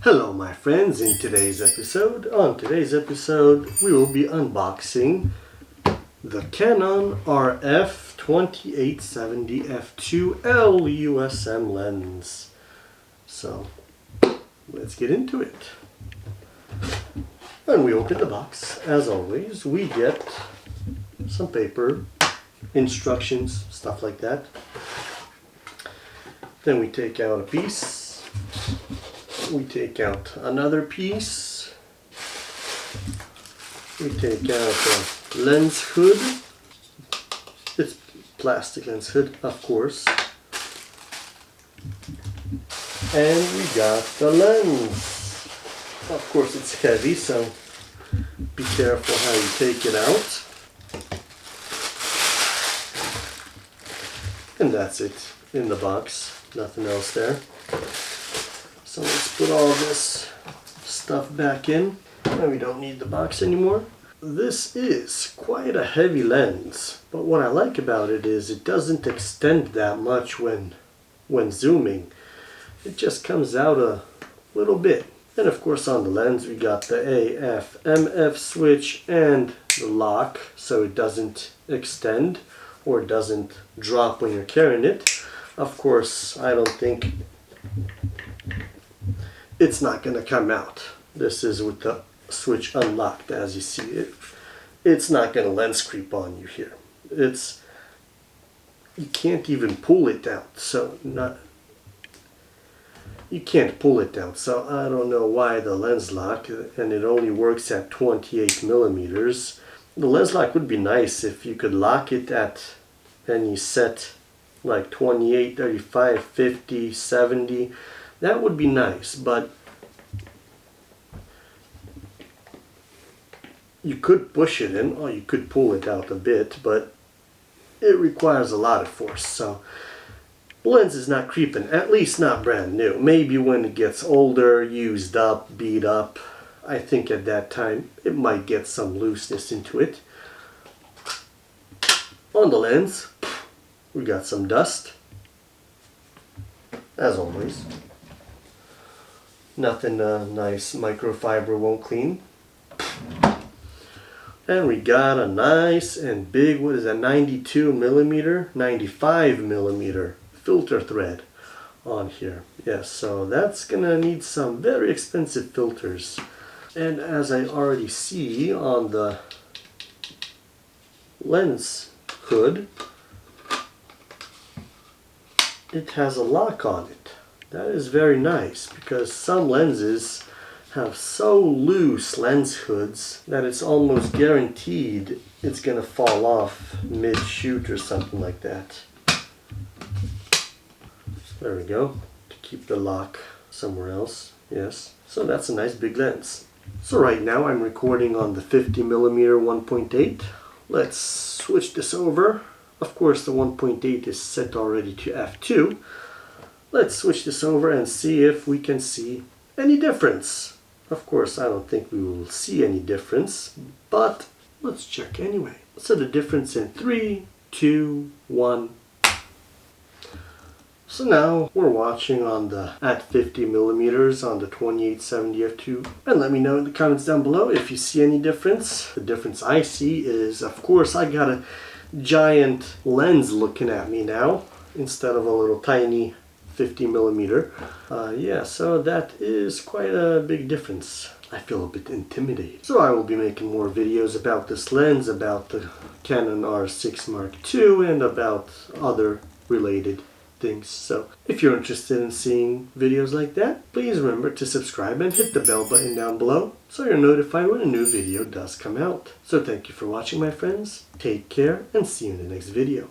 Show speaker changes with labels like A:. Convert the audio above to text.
A: Hello my friends, on today's episode we will be unboxing the Canon RF 2870 f2 L USM lens. So let's get into it. When we open the box, as always, we get some paper, instructions, stuff like that. Then we take out a piece. We take out another piece. We take out a lens hood. It's plastic lens hood, of course. And we got the lens. Of course it's heavy, so be careful how you take it out. And that's it in the box. Nothing else there. So let's put all this stuff back in. Now we don't need the box anymore. This is quite a heavy lens, but what I like about it is it doesn't extend that much when zooming. It just comes out a little bit. And of course on the lens we got the AF MF switch and the lock, so it doesn't extend or doesn't drop when you're carrying it. Of course, I don't think it's not going to come out. This is with the switch unlocked, as you see it. It's not going to lens creep on you here. You can't even pull it down. You can't pull it down. So I don't know why the lens lock, and it only works at 28 millimeters. The lens lock would be nice if you could lock it at any set like 28, 35, 50, 70. That would be nice, but you could push it in, or you could pull it out a bit, but it requires a lot of force. So the lens is not creeping, at least not brand new. Maybe when it gets older, used up, beat up, I think at that time it might get some looseness into it. On the lens, we got some dust, as always. Nothing nice microfiber won't clean. And we got a nice and big, what is that, 92 millimeter, 95 millimeter filter thread on here. Yes, so that's gonna need some very expensive filters. And as I already see on the lens hood, it has a lock on it. That is very nice, because some lenses have so loose lens hoods that it's almost guaranteed it's gonna fall off mid-shoot or something like that. There we go, to keep the lock somewhere else. Yes, so that's a nice big lens. So right now I'm recording on the 50 millimeter 1.8. Let's switch this over. Of course the 1.8 is set already to f2. Let's switch this over and see if we can see any difference. Of course, I don't think we will see any difference, but let's check anyway. So the difference in 3, 2, 1. So now we're watching on the at 50 millimeters on the 2870 f2. And let me know in the comments down below if you see any difference. The difference I see is, of course, I got a giant lens looking at me now instead of a little tiny 50 millimeter. Yeah, so that is quite a big difference. I feel a bit intimidated. So I will be making more videos about this lens, about the Canon R6 Mark II, and about other related things. So if you're interested in seeing videos like that, please remember to subscribe and hit the bell button down below so you're notified when a new video does come out. So thank you for watching, my friends. Take care and see you in the next video.